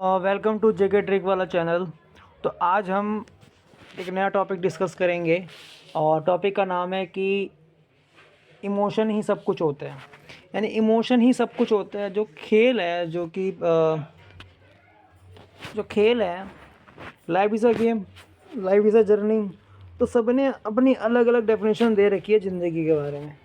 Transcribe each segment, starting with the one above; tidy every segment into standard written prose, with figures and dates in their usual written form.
Welcome to JK trick वाला channel. तो आज हम एक नया टॉपिक डिस्कस करेंगे और टॉपिक का नाम है कि इमोशन ही सब कुछ होता है। यानी इमोशन ही सब कुछ होता है। जो खेल है, जो खेल है, life is a game, life is a journey. तो सब ने अपनी अलग अलग डेफिनेशन दे रखी है ज़िंदगी के बारे में।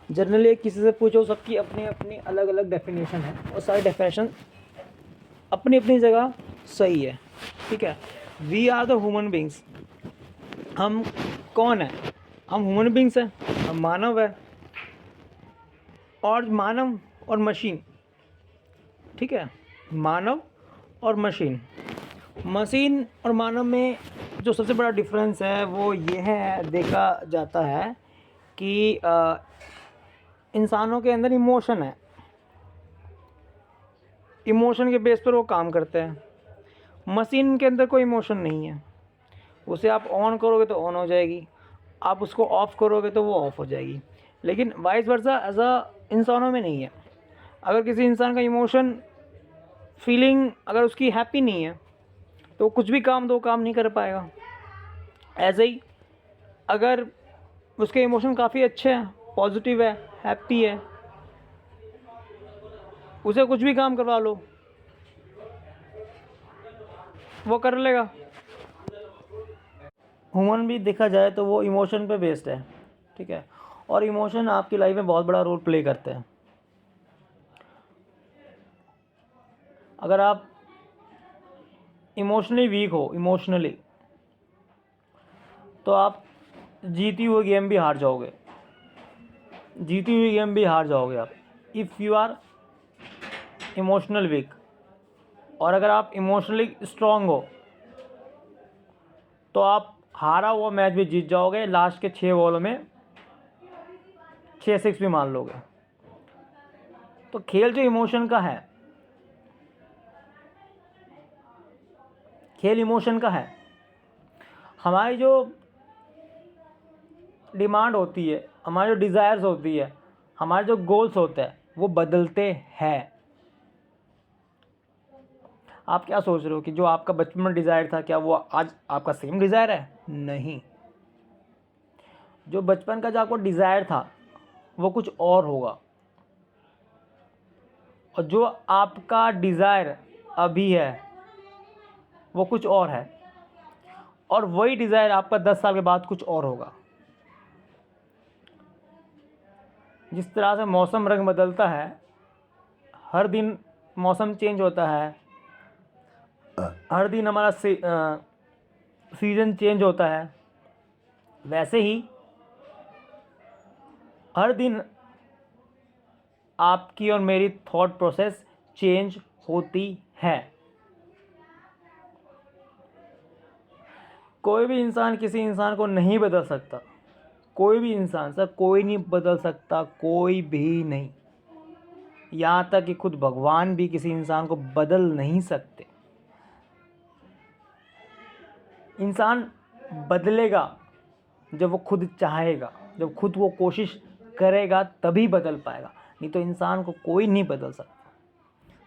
जनरली किसी से पूछो, सबकी अपनी अपनी अलग अलग डेफिनेशन है और सारी डेफिनेशन अपनी अपनी जगह सही है। ठीक है। We are the human beings. हम कौन है? हम ह्यूमन बींग्स हैं, हम मानव है। और मानव और मशीन, ठीक है, मानव और मशीन। मशीन और मानव में जो सबसे बड़ा डिफरेंस है वो ये है, देखा जाता है कि इंसानों के अंदर इमोशन है। इमोशन के बेस पर वो काम करते हैं। मशीन के अंदर कोई इमोशन नहीं है। उसे आप ऑन करोगे तो ऑन हो जाएगी, आप उसको ऑफ़ करोगे तो वो ऑफ़ हो जाएगी। लेकिन वाइस वर्सा ऐसा इंसानों में नहीं है। अगर किसी इंसान का इमोशन, फीलिंग अगर उसकी हैप्पी नहीं है तो कुछ भी काम दो, काम नहीं कर पाएगा। ऐसे ही अगर उसके इमोशन काफ़ी अच्छे हैं, पॉजिटिव है, हैप्पी है, उसे कुछ भी काम करवा लो वो कर लेगा। ह्यूमन भी देखा जाए तो वो इमोशन पे बेस्ड है। ठीक है। और इमोशन आपकी लाइफ में बहुत बड़ा रोल प्ले करते हैं। अगर आप इमोशनली वीक हो, इमोशनली, तो आप जीती हुई गेम भी हार जाओगे। जीती हुई गेम भी हार जाओगे आप, if you are emotional weak. और अगर आप इमोशनली स्ट्रांग हो तो आप हारा हुआ मैच भी जीत जाओगे। लास्ट के 6 बॉलों में 6 6 भी मान लोगे। तो खेल जो इमोशन का है, खेल इमोशन का है। हमारी जो डिमांड होती है, हमारी जो डिज़ायर्स होती है, हमारे जो गोल्स होते हैं वो बदलते हैं। आप क्या सोच रहे हो कि जो आपका बचपन में डिज़ायर था, क्या वो आज आपका सेम डिज़ायर है? नहीं। जो बचपन का जो आपको डिज़ायर था वो कुछ और होगा, और जो आपका डिज़ायर अभी है वो कुछ और है, और वही डिज़ायर आपका 10 साल के बाद कुछ और होगा। जिस तरह से मौसम रंग बदलता है, हर दिन मौसम चेंज होता है, हर दिन हमारा सीज़न चेंज होता है, वैसे ही हर दिन आपकी और मेरी थॉट प्रोसेस चेंज होती है। कोई भी इंसान किसी इंसान को नहीं बदल सकता। कोई भी इंसान सर, कोई नहीं बदल सकता, कोई भी नहीं। यहाँ तक कि खुद भगवान भी किसी इंसान को बदल नहीं सकते। इंसान बदलेगा जब वो खुद चाहेगा, जब खुद वो कोशिश करेगा, तभी बदल पाएगा। नहीं तो इंसान को कोई नहीं बदल सकता।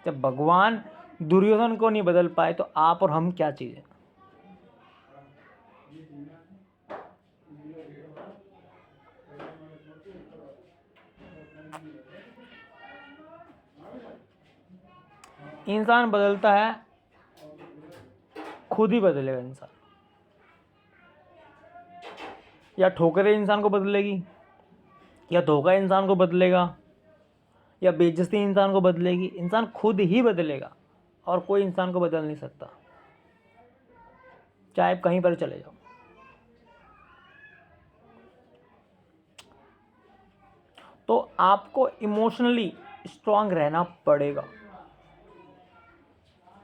जब भगवान दुर्योधन को नहीं बदल पाए तो आप और हम क्या चीज़ है? इंसान बदलता है, खुद ही बदलेगा इंसान। या ठोकरें इंसान को बदलेगी, या धोखा इंसान को बदलेगा, या बेइज्जती इंसान को बदलेगी। इंसान खुद ही बदलेगा और कोई इंसान को बदल नहीं सकता, चाहे आप कहीं पर चले जाओ। तो आपको इमोशनली स्ट्रांग रहना पड़ेगा,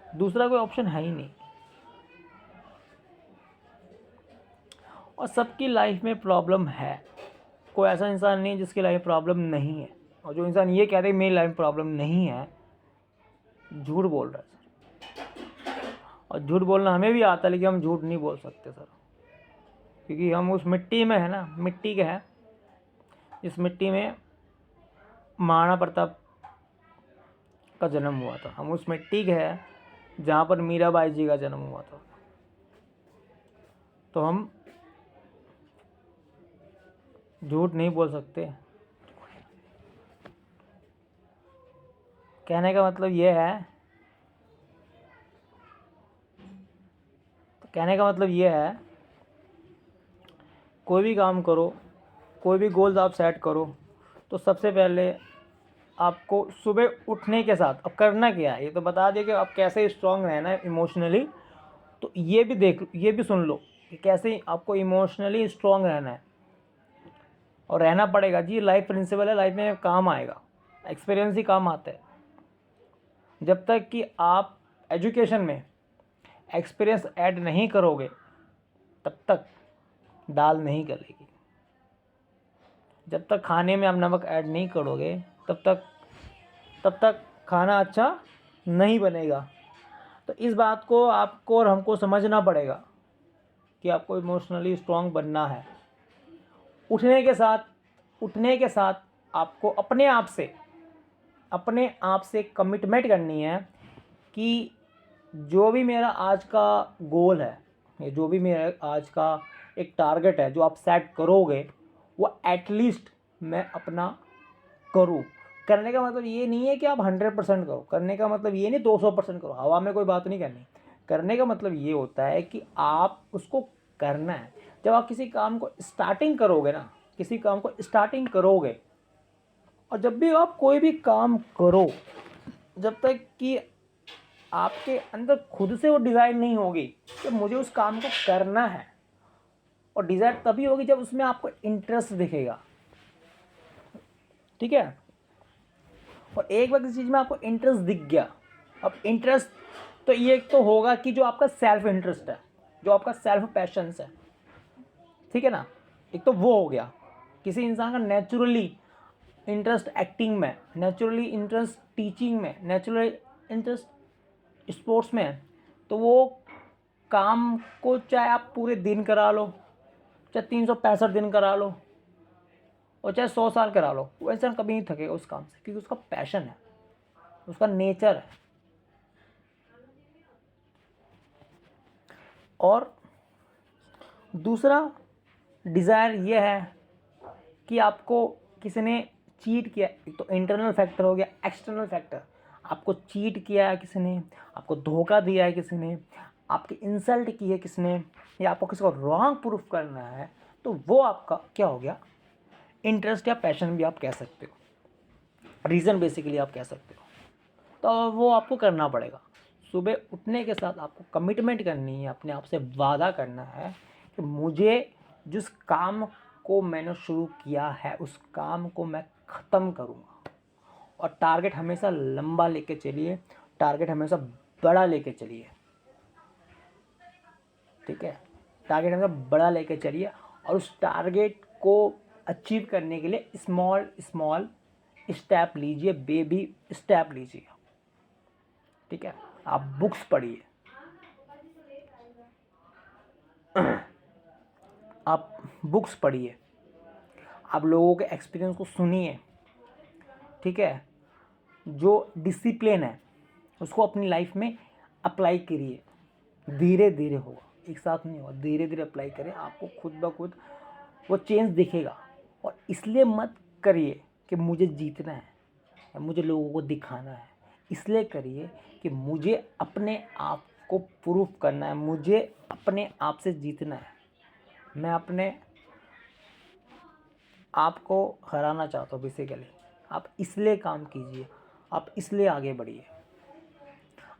दूसरा कोई ऑप्शन है ही नहीं। और सबकी लाइफ में प्रॉब्लम है। कोई ऐसा इंसान नहीं है जिसकी लाइफ में प्रॉब्लम नहीं है। और जो इंसान ये कहते हैं मेरी लाइफ में प्रॉब्लम नहीं है, झूठ बोल रहा है सर। और झूठ बोलना हमें भी आता है, लेकिन हम झूठ नहीं बोल सकते सर, क्योंकि हम उस मिट्टी में है ना, मिट्टी के हैं। इस मिट्टी में महाराणा प्रताप का जन्म हुआ था। हम उस मिट्टी के हैं जहाँ पर मीराबाई जी का जन्म हुआ था। तो हम झूठ नहीं बोल सकते। कहने का मतलब ये है, कोई भी काम करो, कोई भी गोल्स आप सेट करो, तो सबसे पहले आपको सुबह उठने के साथ, अब करना क्या है ये तो बता दिया कि आप कैसे स्ट्रांग रहना है इमोशनली। तो ये भी सुन लो कि कैसे आपको इमोशनली स्ट्रांग रहना है, और रहना पड़ेगा जी। लाइफ प्रिंसिपल है, लाइफ में काम आएगा, एक्सपीरियंस ही काम आता है। जब तक कि आप एजुकेशन में एक्सपीरियंस ऐड नहीं करोगे तब तक दाल नहीं गलेगी। जब तक खाने में आप नमक ऐड नहीं करोगे तब तक खाना अच्छा नहीं बनेगा। तो इस बात को आपको और हमको समझना पड़ेगा कि आपको इमोशनली स्ट्रांग बनना है। उठने के साथ आपको अपने आप से कमिटमेंट करनी है कि जो भी मेरा आज का गोल है, ये जो भी मेरा आज का एक टारगेट है जो आप सेट करोगे, वो एटलीस्ट मैं अपना करूँ। करने का मतलब ये नहीं है कि आप 100% करो, करने का मतलब ये नहीं 200% करो, हवा में कोई बात नहीं करनी। करने का मतलब ये होता है कि आप उसको करना है। जब आप किसी काम को स्टार्टिंग करोगे, और जब भी आप कोई भी काम करो, जब तक कि आपके अंदर खुद से वो डिज़ायर नहीं होगी कि मुझे उस काम को करना है, और डिज़ायर तभी होगी जब उसमें आपको इंटरेस्ट दिखेगा। ठीक है। और एक बार किसी चीज़ में आपको इंटरेस्ट दिख गया, अब इंटरेस्ट तो ये तो होगा कि जो आपका सेल्फ इंटरेस्ट है, जो आपका सेल्फ पैशंस है, ठीक है ना। एक तो वो हो गया किसी इंसान का नेचुरली इंटरेस्ट एक्टिंग में, नेचुरली इंटरेस्ट टीचिंग में, नेचुरली इंटरेस्ट स्पोर्ट्स में, तो वो काम को चाहे आप पूरे दिन करा लो, चाहे 365 दिन करा लो, और चाहे 100 साल करा लो, वो इंसान कभी नहीं थकेगा उस काम से, क्योंकि उसका पैशन है, उसका नेचर है। और दूसरा डिज़ायर ये है कि आपको किसी ने चीट किया, एक तो इंटरनल फैक्टर हो गया, एक्सटर्नल फैक्टर। आपको चीट किया है किसी ने, आपको धोखा दिया है किसी ने, आपकी इंसल्ट की है किसी ने, या आपको किसी को रॉन्ग प्रूफ करना है, तो वो आपका क्या हो गया, इंटरेस्ट या पैशन भी आप कह सकते हो, रीज़न बेसिकली आप कह सकते हो। तो वो आपको करना पड़ेगा। सुबह उठने के साथ आपको कमिटमेंट करनी है, अपने आप से वादा करना है कि मुझे जिस काम को मैंने शुरू किया है उस काम को मैं ख़त्म करूँगा। और टारगेट हमेशा लंबा लेके चलिए, टारगेट हमेशा बड़ा लेके चलिए। ठीक है, टारगेट हमेशा बड़ा लेके चलिए, और उस टारगेट को अचीव करने के लिए स्मॉल स्मॉल स्टेप लीजिए, बेबी स्टेप लीजिए। ठीक है, आप बुक्स पढ़िए, आप लोगों के एक्सपीरियंस को सुनिए। ठीक है, जो डिसिप्लिन है उसको अपनी लाइफ में अप्लाई करिए। धीरे धीरे होगा, एक साथ नहीं होगा, धीरे धीरे अप्लाई करें, आपको खुद ब खुद वो चेंज दिखेगा। और इसलिए मत करिए कि मुझे जीतना है या मुझे लोगों को दिखाना है, इसलिए करिए कि मुझे अपने आप को प्रूफ करना है, मुझे अपने आप से जीतना है, मैं अपने आप को हराना चाहता हूँ बेसिकली। आप इसलिए काम कीजिए, आप इसलिए आगे बढ़िए।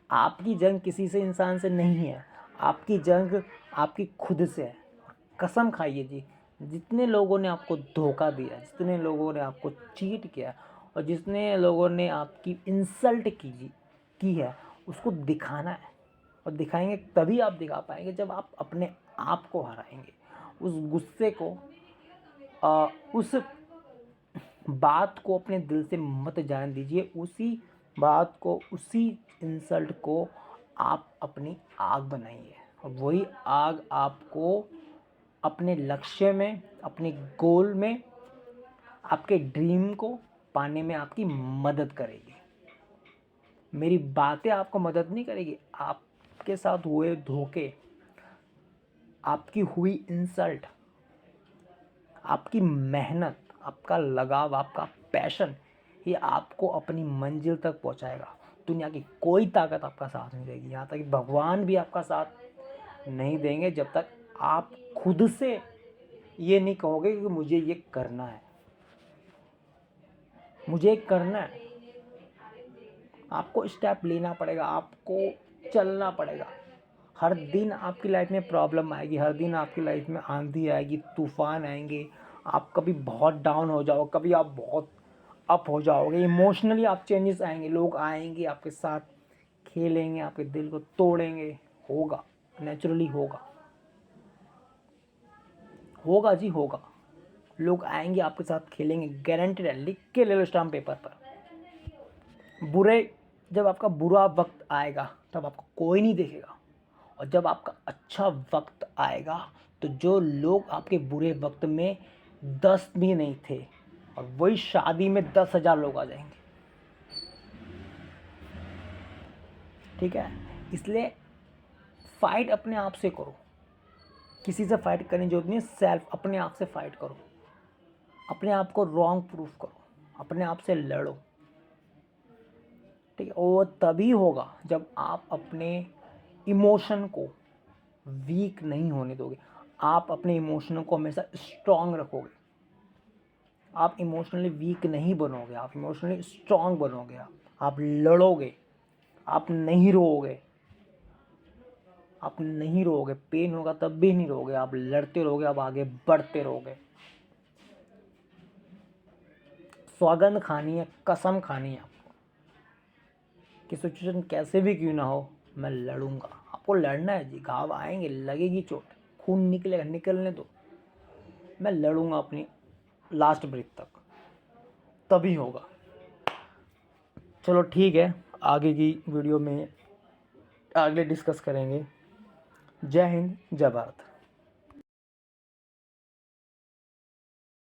आपकी जंग किसी से, इंसान से नहीं है, आपकी जंग आपकी खुद से है। कसम खाइए जी, जितने लोगों ने आपको धोखा दिया, जितने लोगों ने आपको चीट किया, और जितने लोगों ने आपकी इंसल्ट की है, उसको दिखाना है। और दिखाएंगे तभी आप दिखा पाएंगे जब आप अपने आप को हराएंगे। उस गुस्से को, उस बात को अपने दिल से मत जाने दीजिए। उसी बात को, उसी इंसल्ट को आप अपनी आग बनाइए, और वही आग आपको अपने लक्ष्य में, अपने गोल में, आपके ड्रीम को पाने में आपकी मदद करेगी। मेरी बातें आपको मदद नहीं करेगी, आपके साथ हुए धोखे, आपकी हुई इंसल्ट, आपकी मेहनत, आपका लगाव, आपका पैशन, ये आपको अपनी मंजिल तक पहुंचाएगा। दुनिया की कोई ताकत आपका साथ नहीं देगी, यहाँ तक कि भगवान भी आपका साथ नहीं देंगे जब तक आप खुद से ये नहीं कहोगे कि मुझे ये करना है, मुझे करना है। आपको स्टेप लेना पड़ेगा, आपको चलना पड़ेगा। हर दिन आपकी लाइफ में प्रॉब्लम आएगी, हर दिन आपकी लाइफ में आंधी आएगी, तूफान आएंगे। आप कभी बहुत डाउन हो जाओ, कभी आप बहुत अप हो जाओगे, इमोशनली आप चेंजेस आएंगे, लोग आएंगे आपके साथ खेलेंगे, आपके दिल को तोड़ेंगे। होगा, नेचुरली होगा, होगा जी होगा। लोग आएंगे आपके साथ खेलेंगे, गारंटेड है, लिख के ले लो स्टाम्प पेपर पर। जब आपका बुरा वक्त आएगा तब आपको कोई नहीं देखेगा, और जब आपका अच्छा वक्त आएगा तो जो लोग आपके बुरे वक्त में 10 भी नहीं थे, और वही शादी में 10,000 लोग आ जाएंगे। ठीक है, इसलिए फाइट अपने आप से करो, किसी से फाइट करने की जरूरत नहीं है। सेल्फ, अपने आप से फाइट करो, अपने आप को रॉन्ग प्रूफ करो, अपने आप से लड़ो। ठीक है, और तभी होगा जब आप अपने इमोशन को वीक नहीं होने दोगे। आप अपने इमोशनों को हमेशा स्ट्रांग रखोगे। आप इमोशनली वीक नहीं बनोगे, आप इमोशनली स्ट्रांग बनोगे। आप लड़ोगे, आप नहीं रोओगे, आप नहीं रोओगे। पेन होगा तब भी नहीं रोओगे, आप लड़ते रहोगे, आप आगे बढ़ते रहोगे। सौगंध खानी है, कसम खानी है आपको कि सिचुएशन कैसे भी क्यों ना हो, मैं लड़ूंगा। आपको लड़ना है जी, घाव आएंगे, लगेगी चोट, खून निकलेगा, निकलने दो। मैं लड़ूंगा अपनी लास्ट ब्रेथ तक, तभी होगा। चलो ठीक है, आगे की वीडियो में आगे डिस्कस करेंगे। जय हिंद, जय भारत।